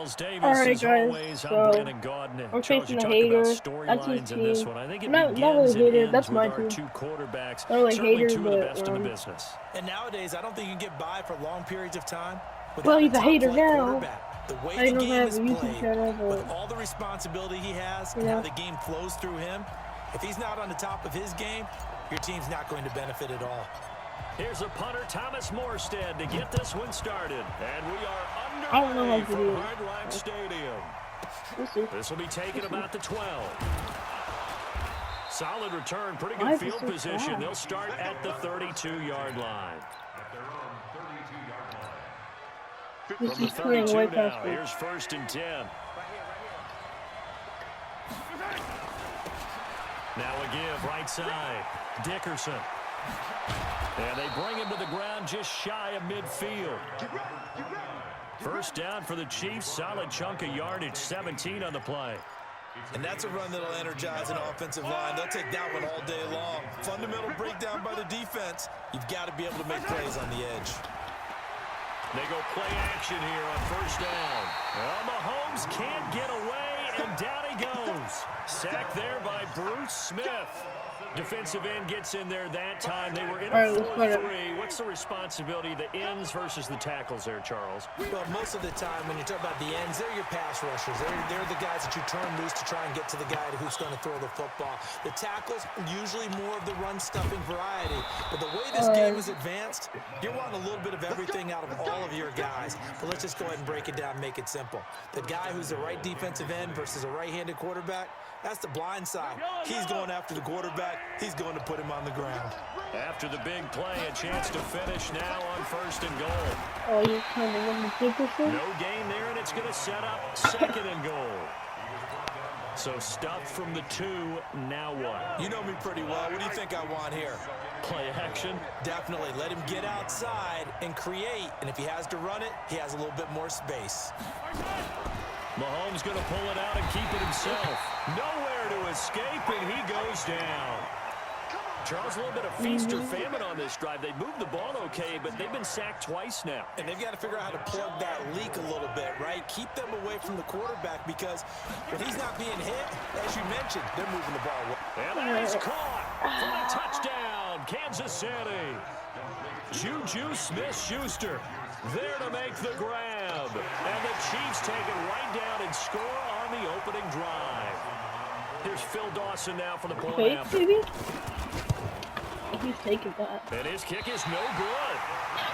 Alright guys, so I'm facing a hater. That's his team. Not really hater, that's my team. Not really hater, but and nowadays I don't think you can get by for long periods of time. Well, he's a hater now. The way I the don't game have is a YouTube played, channel, with but all the responsibility he has and how the game flows through him, if he's not on the top of his game, your team's not going to benefit at all. Here's a punter, Thomas Morstead, to get this one started. And we are I don't know underway how to from do Hard Rock Stadium. This will be taken about the 12. Solid return, pretty good field position. They'll start at the 32-yard line. This From is the playing 32 way now, past me. here's 1st and 10. Now a give, right side. Dickerson. And they bring him to the ground just shy of midfield. First down for the Chiefs. Solid chunk of yardage, 17 on the play. And that's a run that'll energize an offensive line. They'll take that one all day long. Fundamental breakdown by the defense. You've got to be able to make plays on the edge. They go play action here on 1st down. Well, Mahomes can't get away, and down he goes. Sacked there by Bruce Smith. Defensive end gets in there that time. They were in a 4-3. What's the responsibility of the ends versus the tackles there, Charles? Well, most of the time when you talk about the ends, they're your pass rushers. They're the guys that you turn loose to try and get to the guy who's going to throw the football. The tackles, usually more of the run-stuffing variety. But the way this game is advanced, you're wanting a little bit of everything out of all of your guys. But let's just go ahead and break it down and make it simple. The guy who's the right defensive end versus a right-handed quarterback, that's the blind side. He's going after the quarterback. He's going to put him on the ground. After the big play, a chance to finish now on 1st and goal. Oh, you're trying to win the Pepperchoni? No gain there, and it's going to set up 2nd and goal. So stuffed from the 2, now what? You know me pretty well. What do you think I want here? Play action? Definitely. Let him get outside and create. And if he has to run it, he has a little bit more space. Mahomes going to pull it out and keep it himself. Nowhere to escape, and he goes down. Charles, a little bit of feast or famine on this drive. They moved the ball okay, but they've been sacked twice now. And they've got to figure out how to plug that leak a little bit, right? Keep them away from the quarterback because when he's not being hit, as you mentioned, they're moving the ball away. And that is caught for a touchdown, Kansas City. Juju Smith-Schuster there to make the grab. And the Chiefs take it right down and score on the opening drive. Here's Phil Dawson now for the point after. He's taking that. And his kick is no good.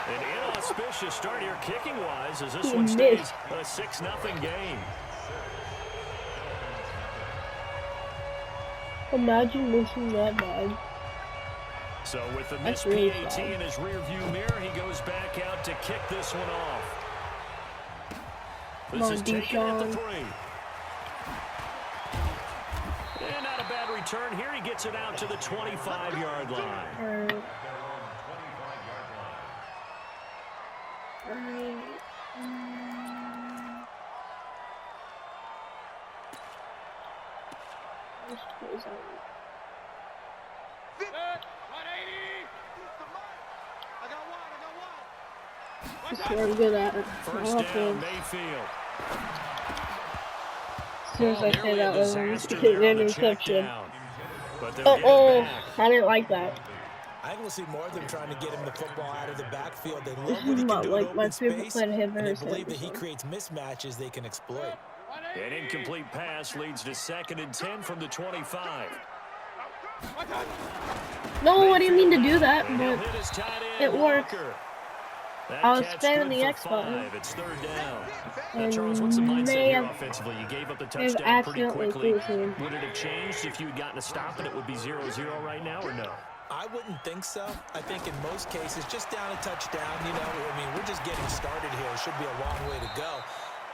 An inauspicious start here kicking-wise as this one stays a 6-0 game. Imagine missing that bad. So with the missed PAT in his rearview mirror, he goes back out to kick this one off. This is taken at the 3. And not a bad return here. He gets it out to the 25-yard line. I'm good at it. First down, Mayfield. As soon as I say that, it's an interception. I didn't like that. I think we'll see more of them trying to get him the football out of the backfield. They love what he can do like in my open favorite space, play to him and they believe that he creates mismatches they can exploit. An incomplete pass leads to 2nd and 10 from the 25. No, I didn't mean to do that, but it worked. I was spamming the X button. It's 3rd down. Now, Charles, what's the mindset here offensively? You gave up the touchdown pretty quickly. Would it have changed if you had gotten a stop and it would be 0-0 right now, or no? I wouldn't think so. I think in most cases, just down a touchdown, you know, I mean, we're just getting started here. It should be a long way to go.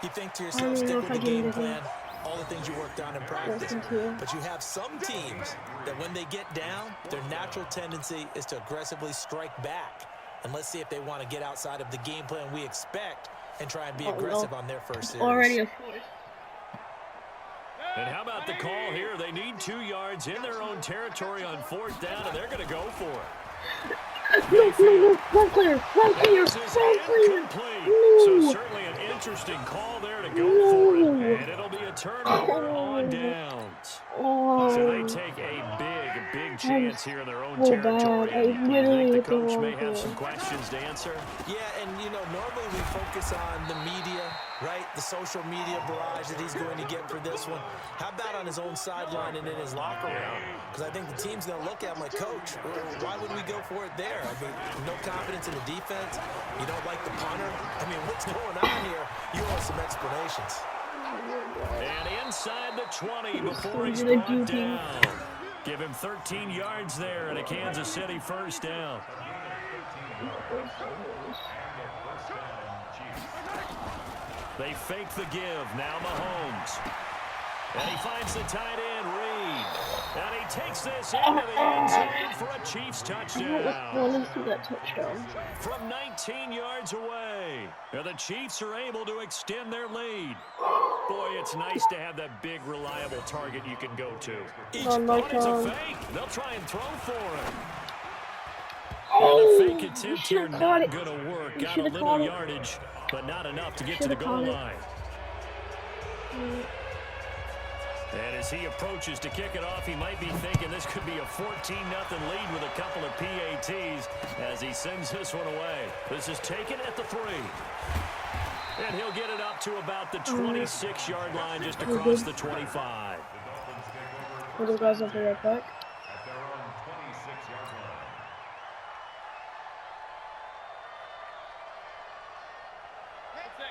You think to yourself, stick with the game plan, all the things you worked on in practice. But you have some teams that when they get down, their natural tendency is to aggressively strike back. And let's see if they want to get outside of the game plan we expect and try and be aggressive on their first series. Already a And how about the call here? They need 2 yards in their own territory on 4th down, and they're going to go for it. No. Run clear. No. So certainly an interesting call there to go for it. And it'll be a turnover on downs. So they take a big chance here in their own territory. And you think the coach may have some questions to answer? Yeah, and normally we focus on the media, right? The social media barrage that he's going to get for this one. How about on his own sideline and in his locker room? Because I think the team's going to look at him like, Coach, why would we go for it there? I mean, no confidence in the defense. You don't like the punter. I mean, what's going on here? You want some explanations. And inside the 20 before he's brought down. Give him 13 yards there and a Kansas City first down. They fake the give. Now Mahomes. And he finds the tight end, Reed. And he takes this into the end zone for a Chiefs touchdown. I want to see that touchdown. From 19 yards away. And the Chiefs are able to extend their lead. Boy, it's nice to have that big, reliable target you can go to. Each one is a fake. They'll try and throw for it. And the fake attempt here not going to work. Got a little yardage, but not enough to get to the goal line. And as he approaches to kick it off, he might be thinking this could be a 14-0 lead with a couple of PATs as he sends this one away. This is taken at the 3. And he'll get it up to about the 26-yard line just across the 25. Will the guys have the right back?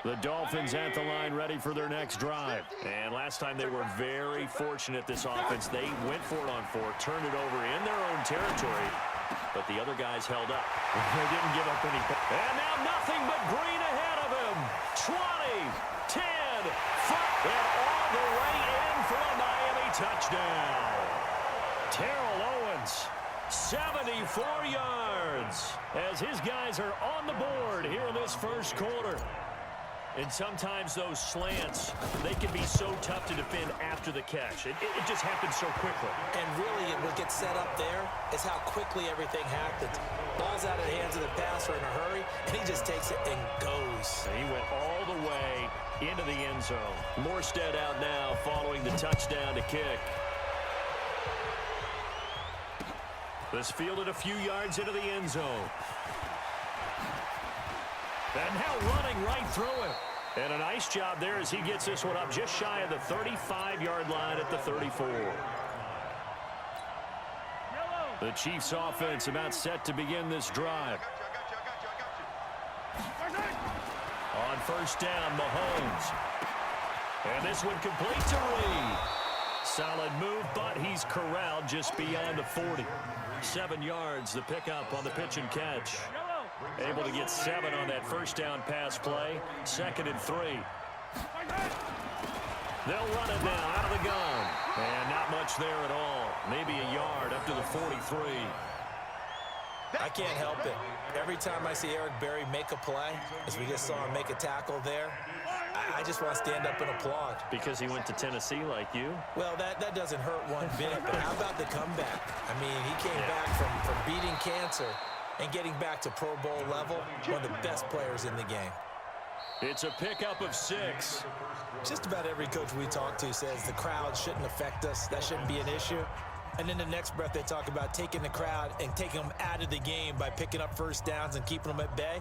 The Dolphins at the line ready for their next drive. And last time they were very fortunate, this offense. They went for it on 4, turned it over in their own territory, but the other guys held up. They didn't give up any. And now nothing but green ahead of him. 20, 10, 5, and all the way in for a Miami touchdown. Terrell Owens, 74 yards, as his guys are on the board here in this first quarter. And sometimes those slants, they can be so tough to defend after the catch. It just happens so quickly. And really, what gets set up there is how quickly everything happens. Ball's out of the hands of the passer in a hurry, and he just takes it and goes. And he went all the way into the end zone. Morstead out now following the touchdown to kick. This fielded a few yards into the end zone. And now running right through it. And a nice job there as he gets this one up just shy of the 35-yard line at the 34. The Chiefs offense about set to begin this drive. On first down, Mahomes. And this one complete to Reed. Solid move, but he's corralled just beyond the 40. 7 yards, the pickup on the pitch and catch. Able to get 7 on that first down pass play. 2nd and 3. They'll run it now out of the gun. And not much there at all. Maybe a yard up to the 43. I can't help it. Every time I see Eric Berry make a play, as we just saw him make a tackle there, I just want to stand up and applaud. Because he went to Tennessee like you? Well, that doesn't hurt one bit, but how about the comeback? I mean, he came back from beating cancer and getting back to Pro Bowl level, one of the best players in the game. It's a pickup of 6. Just about every coach we talk to says the crowd shouldn't affect us. That shouldn't be an issue. And then the next breath they talk about taking the crowd and taking them out of the game by picking up first downs and keeping them at bay.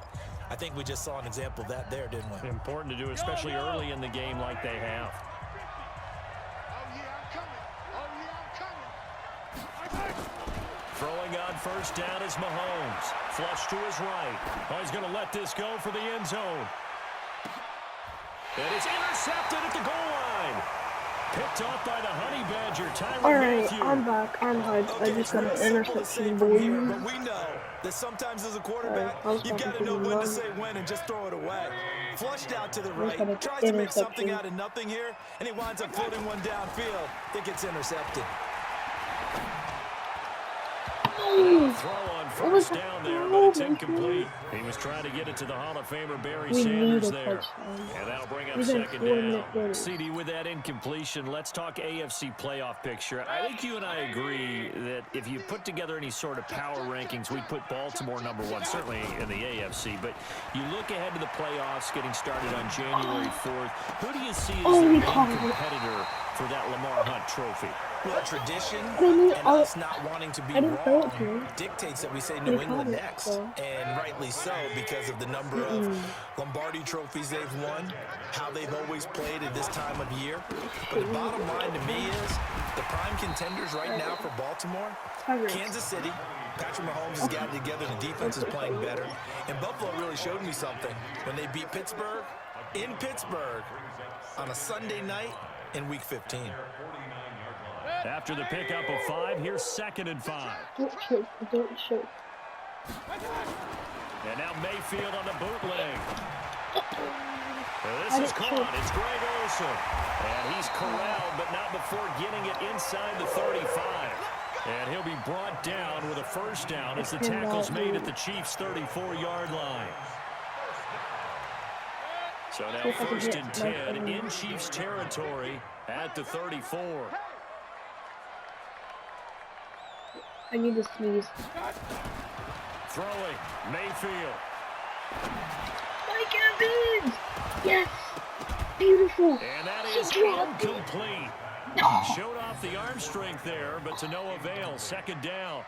I think we just saw an example of that there, didn't we? Important to do, especially early in the game like they have. Throwing on first down is Mahomes. Flush to his right. Oh, he's going to let this go for the end zone. And it's intercepted at the goal line. Picked off by the Honey Badger. Alright, I'm back. I'm hyped. Okay, I just got an interception, but boy. we know that sometimes as a quarterback, you got to know when to say when and just throw it away. Flushed out to the right, tries to make something out of nothing here, and he winds up floating one downfield. It gets intercepted. Throw on first down there, but it's incomplete. He was trying to get it to the Hall of Famer Barry Sanders there. And that'll bring up second down. CD, with that incompletion, let's talk AFC playoff picture. I think you and I agree that if you put together any sort of power rankings, we'd put Baltimore #1, certainly in the AFC. But you look ahead to the playoffs getting started on January 4th. Who do you see as the main competitor for that Lamar Hunt trophy? Well, tradition and us not wanting to be wrong dictates that we say New England next. And rightly so, because of the number of Lombardi trophies they've won, how they've always played at this time of year. But the bottom line to me is the prime contenders right now for Baltimore, Kansas City. Patrick Mahomes has got it together. The defense is playing better. And Buffalo really showed me something when they beat Pittsburgh in Pittsburgh on a Sunday night in Week 15. After the pickup of 5, here's 2nd and 5. Don't shoot. And now Mayfield on the bootleg. This is caught. It's Greg Olsen. And he's corralled, but not before getting it inside the 35. And he'll be brought down with a first down as the tackle's made at the Chiefs' 34-yard line. So now 1st and 10 in Chiefs territory at the 34. I need to sneeze. Throwing, Mayfield. Mike Evans! Yes! Beautiful! And that is incomplete. Showed off the arm strength there, but to no avail. 2nd down.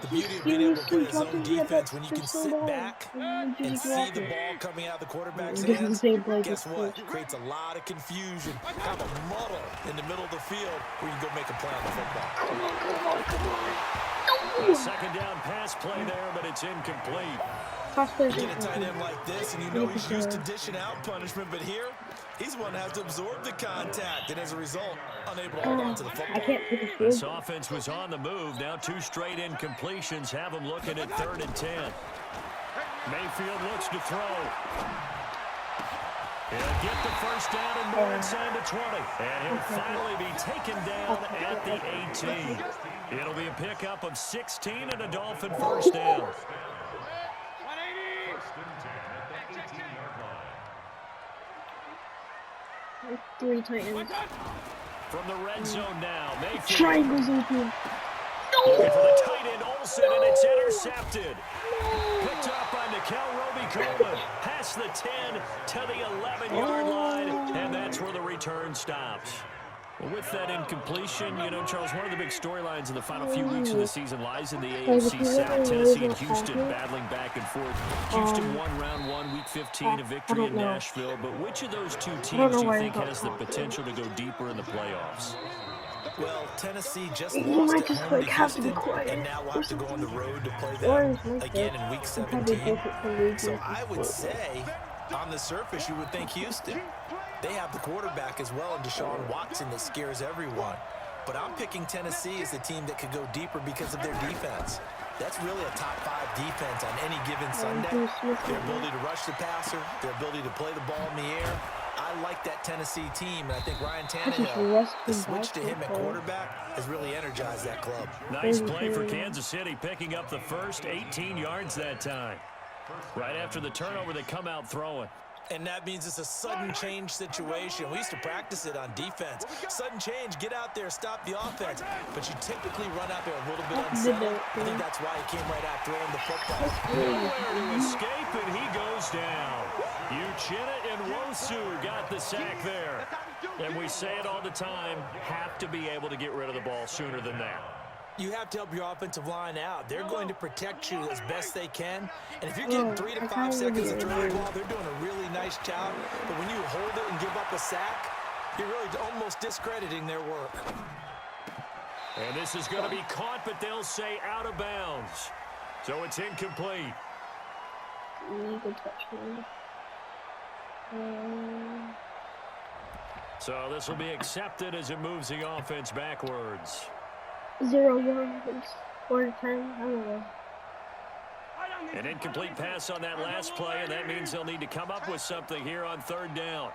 The beauty of being able to play his own defense when you can sit back and see the ball coming out of the quarterback's hands, guess what? It creates a lot of confusion, kind of a muddle in the middle of the field where you can go make a play on the football. A 2nd down pass play there, but it's incomplete. You get a tight end like this, and you know he's used to dishing out punishment, but here, he's the one that has to absorb the contact, and as a result, unable to hold on to the football. This offense was on the move. Now 2 straight incompletions have him looking at 3rd and 10. Mayfield looks to throw. He'll get the first down and more inside the 20. And he'll finally be taken down at the 18. It'll be a pickup of 16 and a Dolphin first down. 3 tight ends. From the red zone now, Mayfield. Triangles open. Looking for the tight end, Olsen, and it's intercepted. Picked up by Nikel Roby-Coleman. Past the 10 to the 11-yard line, and that's where the return stops. Well, with that incompletion, you know, Charles, one of the big storylines in the final few weeks of the season lies in the AFC South. Tennessee and Houston battling back and forth. Houston won round 1, week 15, a victory in Nashville. But which of those two teams do you think has the potential to go deeper in the playoffs? Well, Tennessee just lost at home to Houston, and now will have to go on the road to play them again in week 17. So I would say, on the surface, you would think Houston. They have the quarterback as well, and Deshaun Watson, that scares everyone. But I'm picking Tennessee as the team that could go deeper because of their defense. That's really a top 5 defense on any given Sunday. Their ability to rush the passer, their ability to play the ball in the air. I like that Tennessee team, and I think Ryan Tannehill, the switch to him at quarterback, has really energized that club. Nice play for Kansas City, picking up the first 18 yards that time. Right after the turnover, they come out throwing. And that means it's a sudden change situation. We used to practice it on defense. Sudden change, get out there, stop the offense. But you typically run out there a little bit unsettled. I think that's why he came right out throwing the football. Nowhere to escape, and he goes down. Uchenna and Nwosu got the sack there. And we say it all the time, have to be able to get rid of the ball sooner than that. You have to help your offensive line out. They're going to protect you as best they can. And if you're getting 3 to 5 seconds to throw the ball, they're doing a really nice job. But when you hold it and give up a sack, you're really almost discrediting their work. And this is going to be caught, but they'll say out of bounds. So it's incomplete. Illegal touch. So this will be accepted as it moves the offense backwards. 0 yards, 4 to 10, I don't know. An incomplete pass on that last play, and that means they'll need to come up with something here on 3rd down.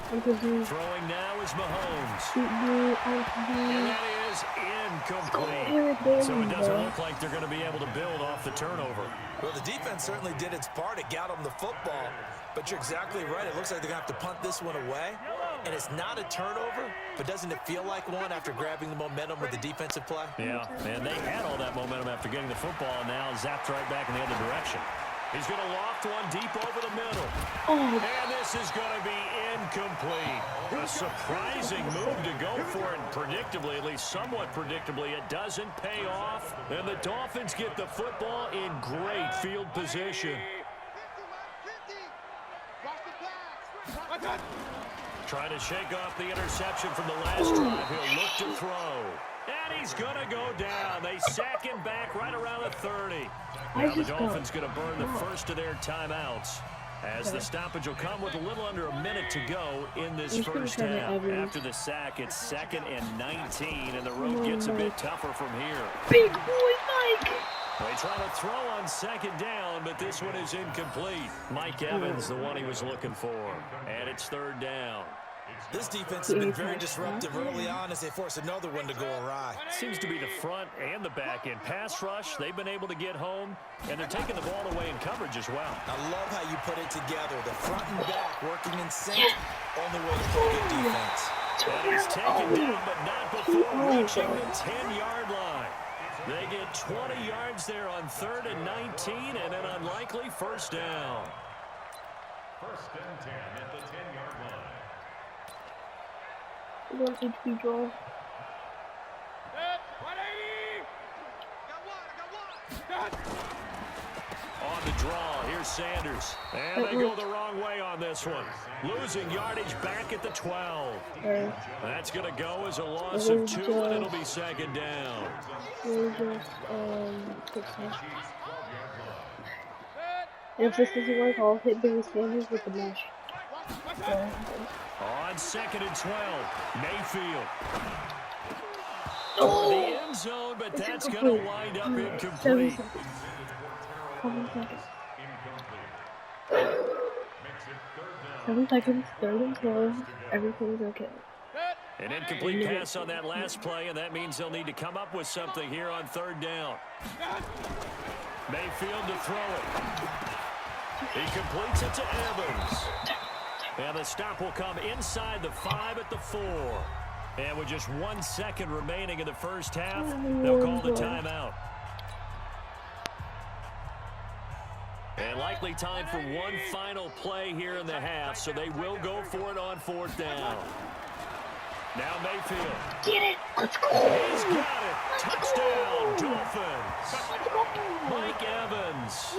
Throwing now is Mahomes. And that is incomplete. So it doesn't look like they're going to be able to build off the turnover. Well, the defense certainly did its part to get them the football. But you're exactly right. It looks like they're going to have to punt this one away. And it's not a turnover, but doesn't it feel like one after grabbing the momentum with the defensive play? Yeah, and they had all that momentum after getting the football, and now zapped right back in the other direction. He's going to loft one deep over the middle. And this is going to be incomplete. A surprising move to go for it, and predictably, at least somewhat predictably, it doesn't pay off. And the Dolphins get the football in great field position. Trying to shake off the interception from the last drive. He'll look to throw. And he's going to go down. They sack him back right around the 30. Now the Dolphins going to burn the first of their timeouts, as the stoppage will come with a little under a minute to go in this first half. After the sack, it's 2nd and 19, and the road gets a bit tougher from here. Big boy Mike! They try to throw on 2nd down, but this one is incomplete. Mike Evans, the one he was looking for. And it's 3rd down. This defense has been very disruptive early on as they force another one to go awry. Seems to be the front and the back end. Pass rush, they've been able to get home, and they're taking the ball away in coverage as well. I love how you put it together. The front and back working in sync. Only way to play good defense. And he's taken down, but not before reaching the 10-yard line. They get 20 yards there on 3rd and 19, and an unlikely first down. 1st and 10 at the 10-yard line. One HP draw. 180. Got one. On the draw, here's Sanders. And they go the wrong way on this one. Losing yardage back at the 12. That's going to go as a loss of 2, and it'll be 2nd down. If this doesn't work, I'll hit Barry Sanders with the mesh. On 2nd and 12, Mayfield. For the end zone, but that's going to wind up incomplete. 7 seconds, 3rd and 12, everything's okay. An incomplete pass on that last play, and that means they'll need to come up with something here on 3rd down. Mayfield to throw it. He completes it to Evans. And the stop will come inside the 5 at the 4. And with just 1 second remaining in the first half, they'll call the timeout. And likely time for one final play here in the half, so they will go for it on 4th down. Now Mayfield. Get it! Let's go! He's got it! Touchdown, Dolphins! Mike Evans.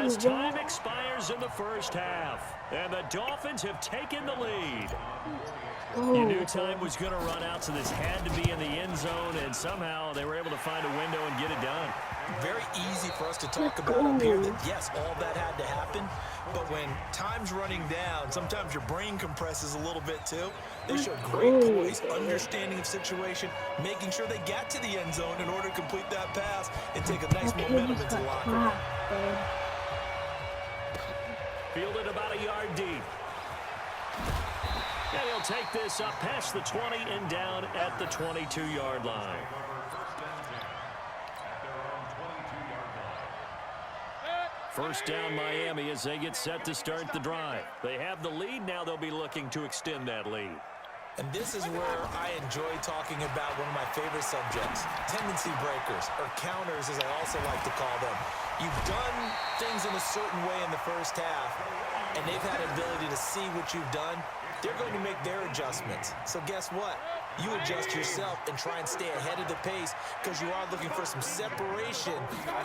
As time expires in the first half, and the Dolphins have taken the lead. You knew time was going to run out, so this had to be in the end zone, and somehow they were able to find a window and get it done. Very easy for us to talk about up here that, yes, all that had to happen, but when time's running down, sometimes your brain compresses a little bit too. They showed great poise, understanding of situation, making sure they got to the end zone in order to complete that pass and take a nice momentum into the locker room. Fielded about a yard deep. And he'll take this up past the 20 and down at the 22-yard line. First down Miami as they get set to start the drive. They have the lead. Now they'll be looking to extend that lead. And this is where I enjoy talking about one of my favorite subjects, tendency breakers, or counters as I also like to call them. You've done things in a certain way in the first half, and they've had an ability to see what you've done. They're going to make their adjustments. So guess what? You adjust yourself and try and stay ahead of the pace because you are looking for some separation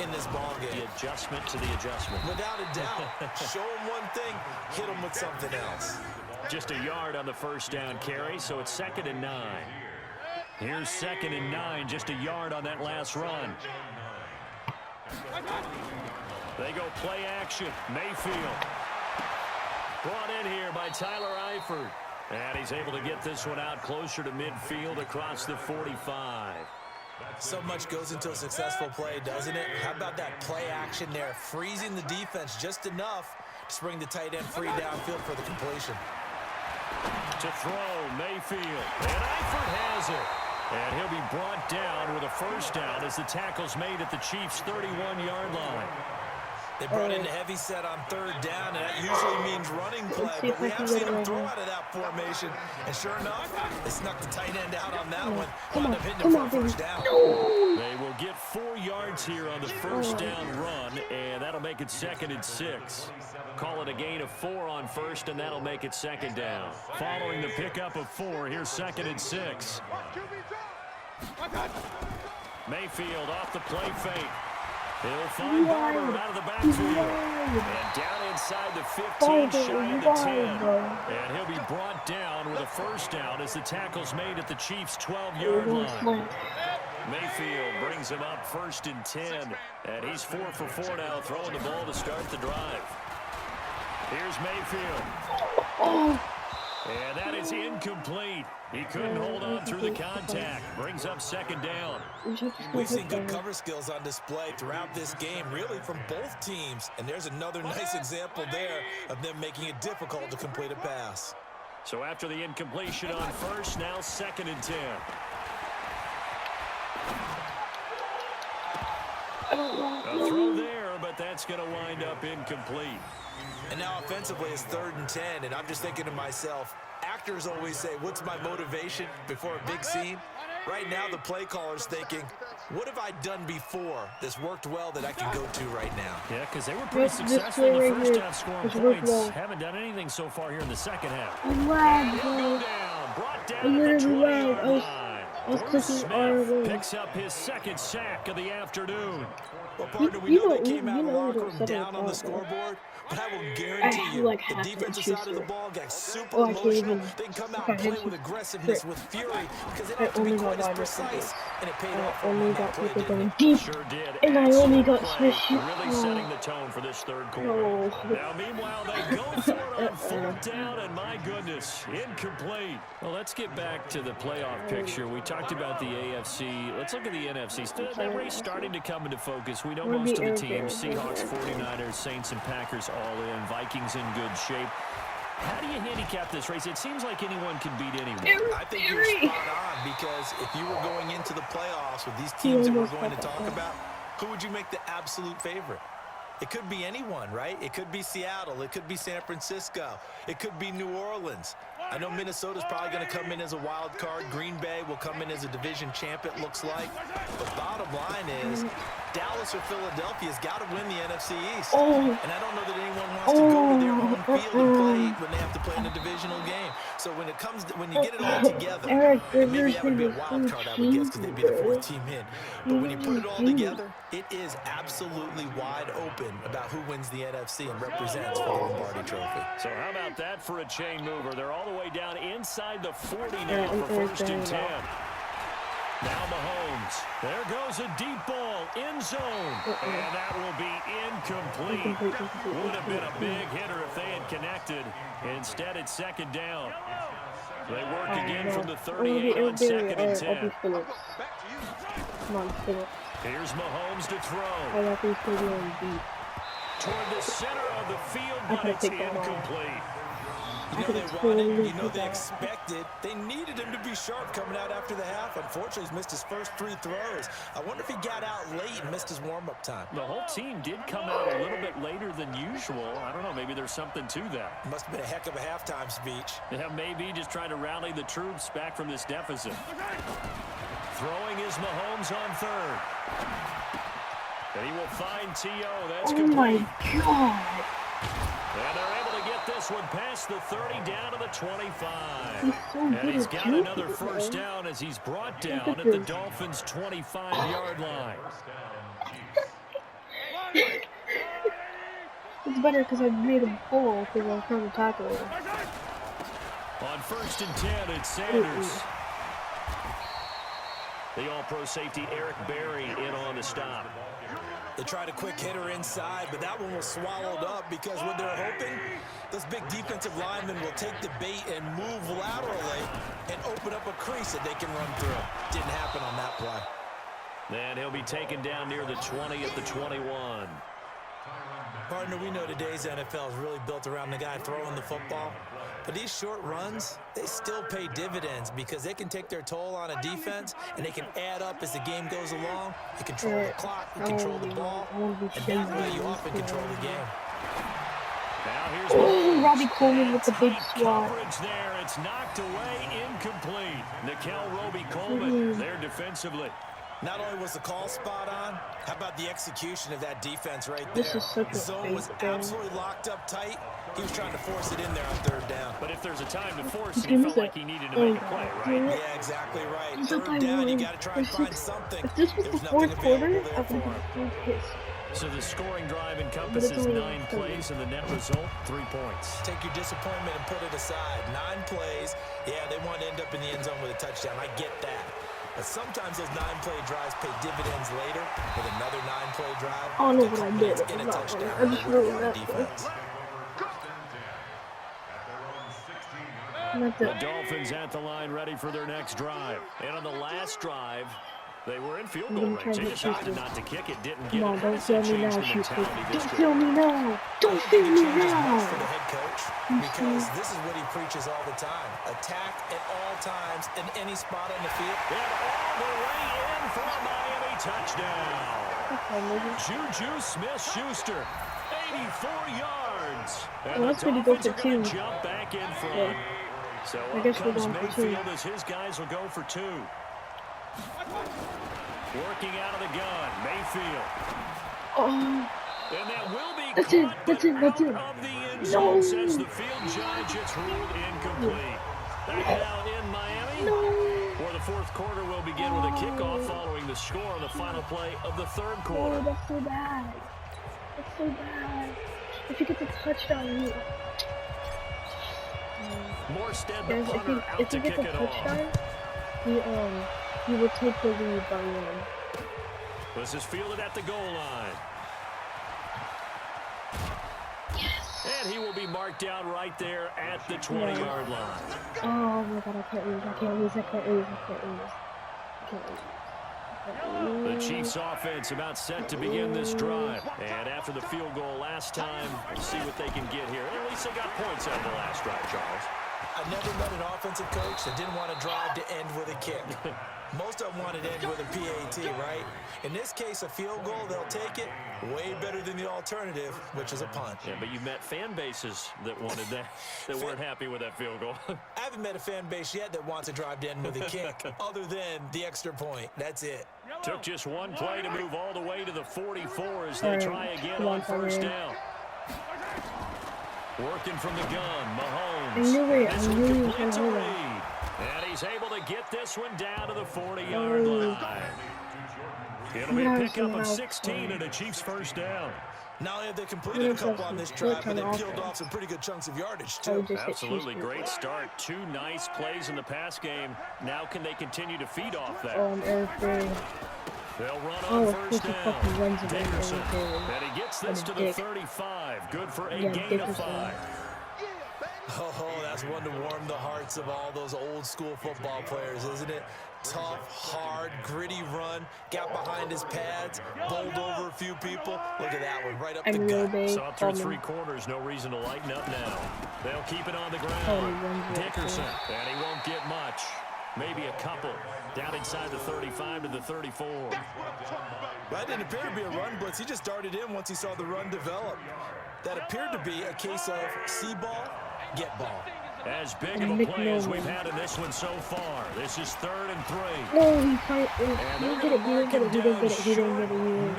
in this ballgame. The adjustment to the adjustment. Without a doubt. Show them one thing, hit them with something else. Just a yard on the first down carry, so it's 2nd and 9. Here's 2nd and 9, just a yard on that last run. They go play action. Mayfield. Brought in here by Tyler Eifert. And he's able to get this one out closer to midfield across the 45. So much goes into a successful play, doesn't it? How about that play action there, freezing the defense just enough to bring the tight end free downfield for the completion. To throw, Mayfield. And Eifert has it. And he'll be brought down with a first down as the tackle's made at the Chiefs' 31-yard line. They brought in a heavy set on third down, and that usually means running play, but we have seen them throw out of that formation. And sure enough, they snuck the tight end out on that one. Wound up hitting him for a first down. They will get 4 yards here on the first down run, and that'll make it 2nd and 6. Call it a gain of 4 on first, and that'll make it 2nd down. Following the pickup of 4, here's 2nd and 6. Mayfield off the play fake. He'll find Barber out of the backfield. And down inside the 15, shy of the 10. And he'll be brought down with a first down as the tackle's made at the Chiefs' 12-yard line. Mayfield brings him up 1st and 10. And he's 4 for 4 now, throwing the ball to start the drive. Here's Mayfield. And that is incomplete. He couldn't hold on through the contact. Brings up 2nd down. We've seen good cover skills on display throughout this game, really from both teams. And there's another nice example there of them making it difficult to complete a pass. So after the incompletion on first, now 2nd and 10. A throw there, but that's going to wind up incomplete. And now offensively it's 3rd and 10, and I'm just thinking to myself, actors always say, what's my motivation before a big scene? Right now the play caller's thinking, what have I done before that's worked well that I can go to right now? Yeah, because they were pretty successful in the first half scoring points. Haven't done anything so far here in the second half. Brought down at the 20-yard line. Bruce Smith picks up his 2nd sack of the afternoon. Well, partner, we know they came out of the locker room down on the scoreboard, but I will guarantee you the defensive side of the ball got super emotional. They can come out and play with aggressiveness, with fury, because they don't have to be quite as precise, and it paid off for them. Sure did. And I only got switched. Really setting the tone for this 3rd quarter. Now, meanwhile, they go for it on 4th down, and my goodness, incomplete. Well, let's get back to the playoff picture. We talked about the AFC. Let's look at the NFC. That race starting to come into focus. We know most of the teams, Seahawks, 49ers, Saints, and Packers all in. Vikings in good shape. How do you handicap this race? It seems like anyone can beat anyone. I think you're spot on, because if you were going into the playoffs with these teams that we're going to talk about, who would you make the absolute favorite? It could be anyone, right? It could be Seattle. It could be San Francisco. It could be New Orleans. I know Minnesota's probably going to come in as a wild card. Green Bay will come in as a division champ, it looks like. But bottom line is, Dallas or Philadelphia's got to win the NFC East. And I don't know that anyone wants to go to their home field and play when they have to play in a divisional game. So when you get it all together, and maybe that would be a wild card, I would guess, because they'd be the 4th team in. But when you put it all together, it is absolutely wide open about who wins the NFC and represents for the Lombardi Trophy. So how about that for a chain mover? They're all the way down inside the 40 now for 1st and 10. Now Mahomes. There goes a deep ball, end zone. And that will be incomplete. Would have been a big hitter if they had connected. Instead, it's 2nd down. They work again from the 38 on 2nd and 10. Come on, spin it. Here's Mahomes to throw. I got these two going deep. Toward the center of the field, but it's incomplete. You know they wanted, you know they expected. They needed him to be sharp coming out after the half. Unfortunately, he's missed his first 3 throws. I wonder if he got out late and missed his warm-up time. The whole team did come out a little bit later than usual. I don't know, maybe there's something to that. Must have been a heck of a halftime speech. Yeah, maybe just trying to rally the troops back from this deficit. Throwing is Mahomes on 3rd. And he will find T.O. That's complete. Oh my God. And they're able to get this one past the 30 down to the 25. And he's got another first down as he's brought down at the Dolphins' 25-yard line. It's better because I made him fall because I was trying to tackle him. On 1st and 10, it's Sanders. The all-pro safety Eric Berry in on the stop. They tried a quick hitter inside, but that one was swallowed up because what they're hoping, those big defensive linemen will take the bait and move laterally and open up a crease that they can run through. Didn't happen on that play. And he'll be taken down near the 20 at the 21. Partner, we know today's NFL is really built around the guy throwing the football. But these short runs, they still pay dividends because they can take their toll on a defense, and they can add up as the game goes along. You control the clock, you control the ball, and that way you often control the game. Oh, Robbie Coleman with the big swat. There, it's knocked away, incomplete. Nickel Roby Coleman there defensively. Not only was the call spot on, how about the execution of that defense right there? This is such a the zone was absolutely locked up tight. He was trying to force it in there on third down. But if there's a time to force it, he felt like he needed to make a play, right? Yeah, exactly right. Third down, you got to try and find something. If this was the fourth quarter, I would have been pissed. So the scoring drive encompasses 9 plays, and the net result, 3 points. Take your disappointment and put it aside. 9 plays. Yeah, they want to end up in the end zone with a touchdown. I get that. But sometimes those 9-play drives pay dividends later with another 9-play drive. I don't know what I did. In a touchdown. I just wrote that. The Dolphins at the line ready for their next drive. And on the last drive, they were in field goal range. They decided not to kick it, didn't get it. Don't kill me now, Shooter. Don't kill me now. Don't kill me now. For the head coach, because this is what he preaches all the time. Attack at all times in any spot on the field. And all the way in for a Miami touchdown. Juju Smith-Schuster, 84 yards. And that's the when you go Dolphins for are going 2. to jump back in front. Yeah. So I guess we're comes going for 2. Mayfield as his guys will go for 2. Working out of the gun, Mayfield. Oh. And that will be That's it. That's it. That's it. of the end zone, says the field judge. It's ruled incomplete. Back now in Miami, where the fourth quarter will begin with a kickoff following the score on the final play of the third quarter. Oh, that's so bad. That's so bad. If you get the touchdown, you... Morstead, the punter, out to kick it off. He will take the lead by 1. This is fielded at the goal line. Yes. And he will be marked down right there at the 20-yard line. Oh my god, I can't lose. I can't lose. I can't lose. I can't lose. I can't lose. The Chiefs offense about set to begin this drive. And after the field goal last time, we'll see what they can get here. At least they got points out of the last drive, Charles. I never met an offensive coach that didn't want to drive to end with a kick. Most of them wanted to end with a PAT, right? In this case, a field goal, they'll take it. Way better than the alternative, which is a punt. Yeah, but you've met fan bases that wanted that, that weren't happy with that field goal. I haven't met a fan base yet that wants to drive to end with a kick, other than the extra point. That's it. Took just one play to move all the way to the 44 as they try again on first down. Working from the gun, Mahomes. I knew it. This one complete to Reed. And he's able to get this one down to the 40-yard line. It'll be a pickup of 16 and a Chiefs first down. Not only have they completed a couple on this drive, but they've peeled off some pretty good chunks of yardage, too. Absolutely great start. 2 nice plays in the pass game. Now can they continue to feed off that? They'll run on first down. Dickerson. And he gets this to the 35. Good for a gain of 5. Oh, that's one to warm the hearts of all those old school football players, isn't it? Tough, hard, gritty run. Got behind his pads, bowled over a few people. Look at that one, right up the gut. Saw through 3 quarters, no reason to lighten up now. They'll keep it on the ground. Dickerson, and he won't get much. Maybe a couple. Down inside the 35 to the 34. That didn't appear to be a run blitz. He just darted in once he saw the run develop. That appeared to be a case of see ball, get ball. As big of a play as we've had in this one so far. This is 3rd and 3. No, he didn't get it.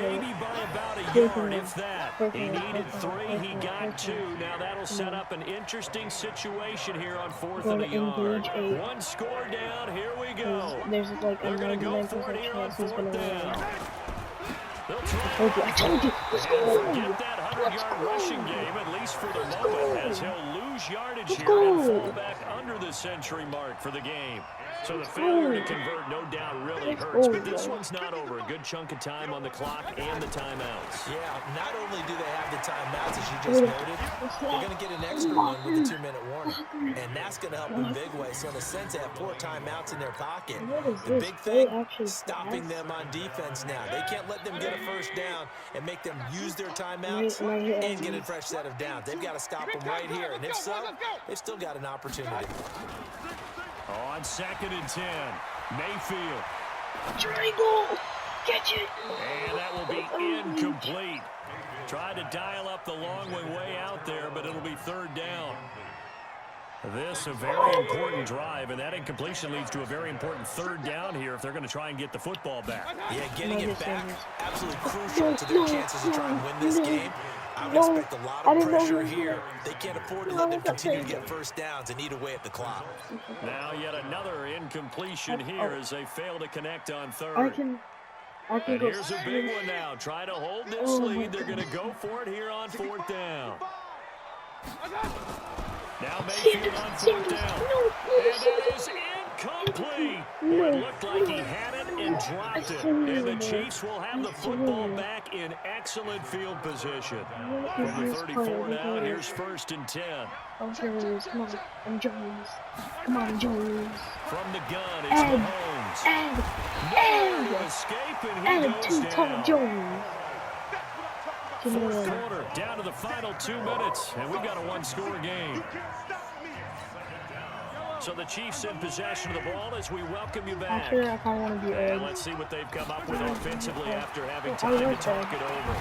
Maybe by about a yard, if that. He needed 3, he got 2. Now that'll set up an interesting situation here on 4th and a yard. 1 score down, here we go. They're going to go for it here on 4th down. They'll try. I told you. Let's go. Forget that 100-yard rushing game, at least for the moment, as he'll lose yardage here and fall back under the century mark for the game. So the failure to convert, no doubt, really hurts. But this one's not over. A good chunk of time on the clock and the timeouts. Yeah, not only do they have the timeouts, as you just noted, they're going to get an extra one with the 2-minute warning. And that's going to help in big ways. So in a sense, they have 4 timeouts in their pocket. The big thing, stopping them on defense now. They can't let them get a first down and make them use their timeouts and get a fresh set of downs. They've got to stop them right here. And if so, they've still got an opportunity. On 2nd and 10, Mayfield. Triangle! Catch it! And that will be incomplete. Tried to dial up the long way out there, but it'll be 3rd down. This a very important drive, and that incompletion leads to a very important 3rd down here if they're going to try and get the football back. Yeah, getting it back, absolutely crucial to their chances to try and win this game. I would expect a lot of pressure here. They can't afford to let them continue to get first downs and eat away at the clock. Now yet another incompletion here as they fail to connect on 3rd. And here's a big one now. Try to hold this lead. They're going to go for it here on 4th down. Now Mayfield on 4th down. And that is incomplete. It looked like he had it and dropped it. And the Chiefs will have the football back in excellent field position. From the 34 now, here's 1st and 10. Jones, come on, I'm Jones. Come on, Jones. From the gun, it's Mahomes. No escape, and he goes down. Jones. 4th quarter, down to the final 2 minutes, and we've got a 1-score game. So the Chiefs in possession of the ball as we welcome you back. And let's see what they've come up with offensively after having time to talk it over.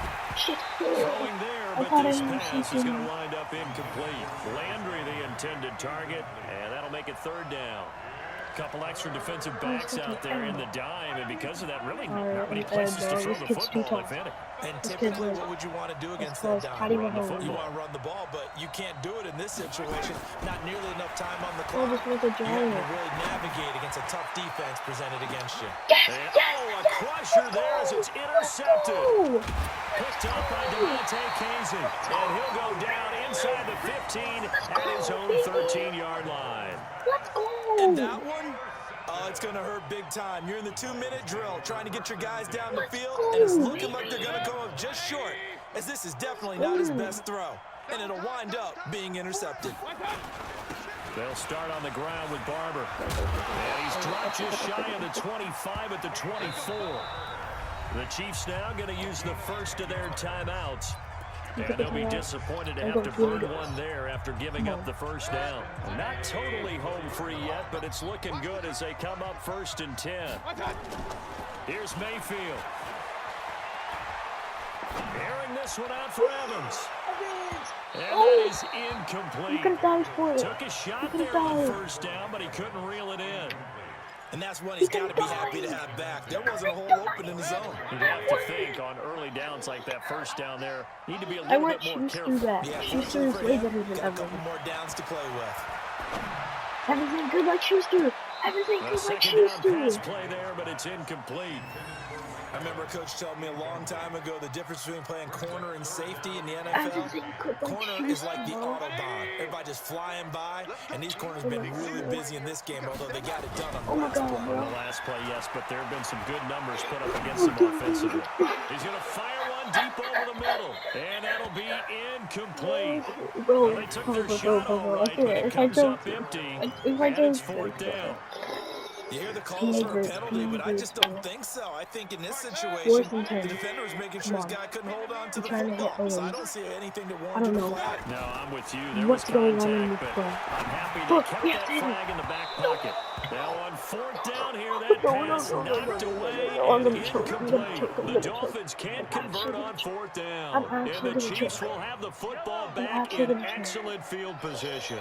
Throwing there, but this pass is going to wind up incomplete. Landry the intended target, and that'll make it 3rd down. Couple extra defensive backs out there in the dime, and because of that, really not many places to throw the football, if any. And typically, what would you want to do against that dime? You want to run the ball, but you can't do it in this situation. Not nearly enough time on the clock. You have to really navigate against a tough defense presented against you. And, a crusher there as it's intercepted. Picked up by Devontae Casey, and he'll go down inside the 15 at his own 13-yard line. Let's go! And that one, it's going to hurt big time. You're in the 2-minute drill, trying to get your guys down the field, and it's looking like they're going to come up just short, as this is definitely not his best throw, and it'll wind up being intercepted. They'll start on the ground with Barber, and he's dropped just shy of the 25 at the 24. The Chiefs now going to use the first of their timeouts. And they'll be disappointed to have to burn one there after giving up the first down. Not totally home free yet, but it's looking good as they come up 1st and 10. Here's Mayfield. Airing this one out for Evans. And that is incomplete. Took a shot there on 1st down, but he couldn't reel it in. And that's what he's got to be happy to have back. There wasn't a hole open in the zone. You'd have to think on early downs like that 1st down there, need to be a little bit more careful. Yeah, Schuster is way better than Evans. Got a couple more downs to play with. Everything good like Schuster. Everything good like Schuster. Second down pass play there, but it's incomplete. I remember a coach told me a long time ago the difference between playing corner and safety in the NFL. Corner is like the Autobahn. Everybody just flying by, and these corners have been really busy in this game, although they got it done on the last play. On the last play, yes, but there have been some good numbers put up against them offensively. He's going to fire one deep over the middle, and that'll be incomplete. Well, they took their shot all right, but it comes up empty, and it's 4th down. You hear the calls for a penalty, but I just don't think so. I think in this situation, the defender was making sure his guy couldn't hold on to the football. So I don't see anything to warrant a flag. No, I'm with you. There was contact, but I'm happy they kept that flag in the back pocket. Now on 4th down here, that pass knocked away and incomplete. The Dolphins can't convert on 4th down. And the Chiefs will have the football back in excellent field position.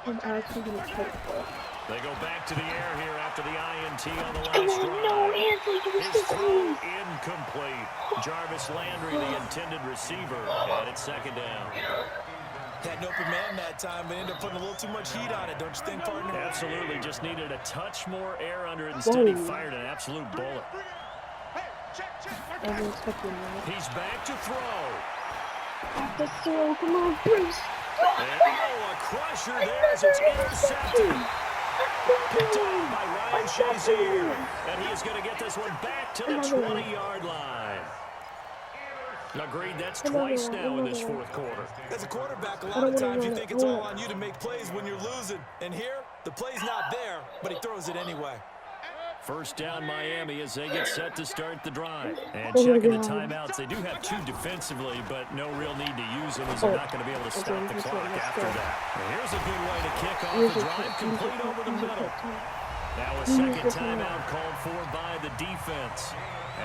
I'm actually going to take it. They go back to the air here after the INT on the last drive. No, Anthony, His throw incomplete. Jarvis Landry, the intended receiver, and it's 2nd down. Had an open man that time, but ended up putting a little too much heat on it, don't you think, partner? Absolutely, just needed a touch more air under it. Instead, he fired an absolute bullet. He's back to throw. Back to throw, come on, Bruce. a crusher there as it's intercepted. Picked off by Ryan Shazier. And he is going to get this one back to the 20-yard line. Agreed, that's twice now in this fourth quarter. As a quarterback, a lot of times you think it's all on you to make plays when you're losing. And here, the play's not there, but he throws it anyway. First down Miami as they get set to start the drive. And checking the timeouts. They do have two defensively, but no real need to use them as they're not going to be able to stop the clock after that. And here's a good way to kick off the drive, complete over the middle. Now a second timeout called for by the defense,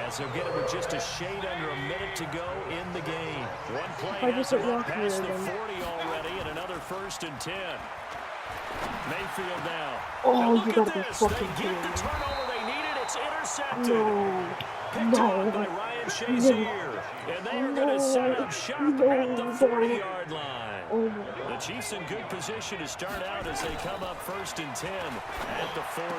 as they'll get it with just a shade under a minute to go in the game. One play has them up past the 40 already, and another 1st and 10. Mayfield now. Oh, and look at this. They get the turnover they needed. It's intercepted. Picked off by Ryan Shazier. And they are going to set up shop at the 40-yard line. The Chiefs in good position to start out as they come up 1st and 10 at the 40.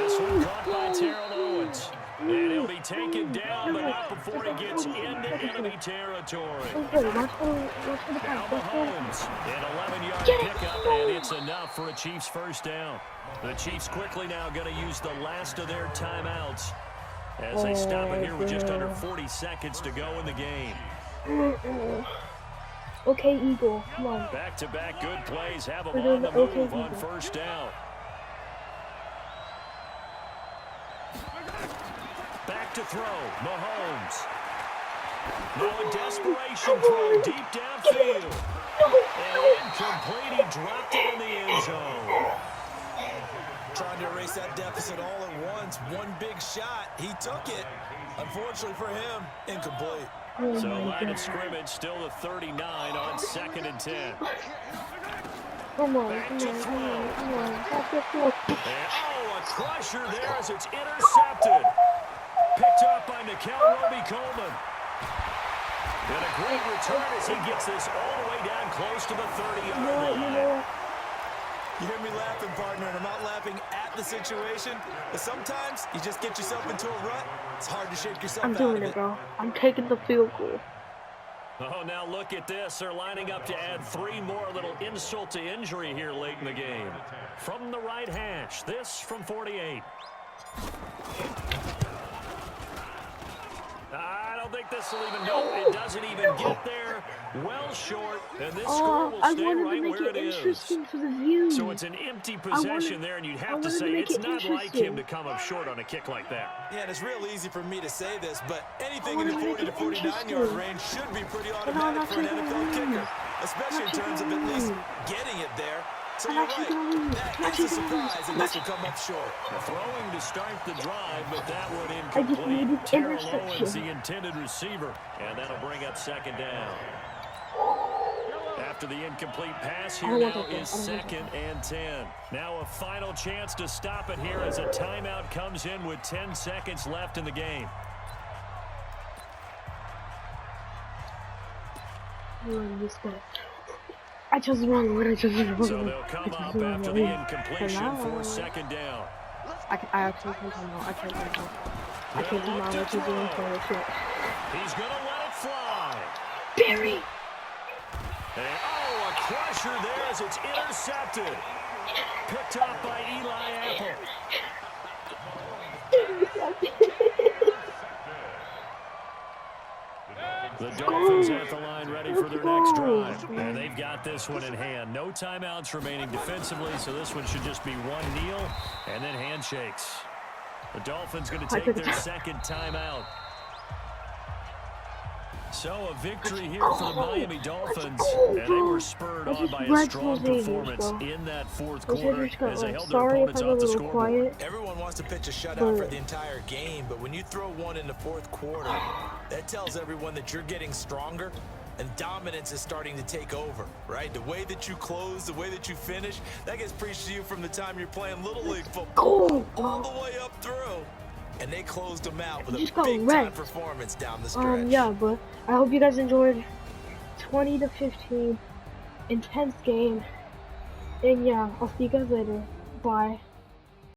This one caught by Terrell Owens. And he'll be taken down, but not before he gets into enemy territory. Now Mahomes, an 11-yard pickup, and it's enough for a Chiefs first down. The Chiefs quickly now going to use the last of their timeouts as they stop it here with just under 40 seconds to go in the game. Okay, Eagle, come on. Back-to-back good plays have them on the move on first down. Back to throw, Mahomes. Now a desperation throw deep downfield. And incomplete, he dropped it in the end zone. Trying to erase that deficit all at once. One big shot, he took it. Unfortunately for him, incomplete. So line of scrimmage still at 39 on 2nd and 10. Back to throw. And, a crusher there as it's intercepted. Picked up by Nikel Roby-Coleman. And a great return as he gets this all the way down close to the 30-yard line. You hear me laughing, partner, and I'm not laughing at the situation, but sometimes you just get yourself into a rut. It's hard to shake yourself out of it. I'm doing it, bro. I'm taking the field goal. Oh, now look at this. They're lining up to add 3 more, a little insult to injury here late in the game. From the right hash, this from 48. I don't think this will even go. It doesn't even get there. Well short, and this score will stay right where it is. For the view. So it's an empty possession there, and you'd have to say it's not like him to come up short on a kick like that. Yeah, and it's real easy for me to say this, but anything in the 40 to 49-yard range should be pretty automatic for an NFL kicker, especially in terms of at least getting it there. So you're right. That is a surprise, and this will come up short. Throwing to start the drive, but that one incomplete. Terrell Owens, the intended receiver, and that'll bring up 2nd down. After the incomplete pass, here now is 2nd and 10. Now a final chance to stop it here as a timeout comes in with 10 seconds left in the game. I chose the wrong word. So they'll come up after the incompletion for 2nd down. I actually can't come out. I can't come out. I can't come out. What you doing for it? He's going to let it fly. Barry. And, a crusher there as it's intercepted. Picked up by Eli Apple. The Dolphins at the line ready for their next drive. And they've got this one in hand. No timeouts remaining defensively, so this one should just be one kneel and then handshakes. The Dolphins going to take their 2nd timeout. So a victory here for the Miami Dolphins, and they were spurred on by a strong performance in that 4th quarter as they held their opponents off the scoreboard. Everyone wants to pitch a shutout for the entire game, but when you throw one in the 4th quarter, that tells everyone that you're getting stronger and dominance is starting to take over, right? The way that you close, the way that you finish, that gets preached to you from the time you're playing Little League football all the way up through. And they closed them out with a big-time performance down the stretch. Yeah, but I hope you guys enjoyed 20 to 15 intense game. And yeah, I'll see you guys later. Bye.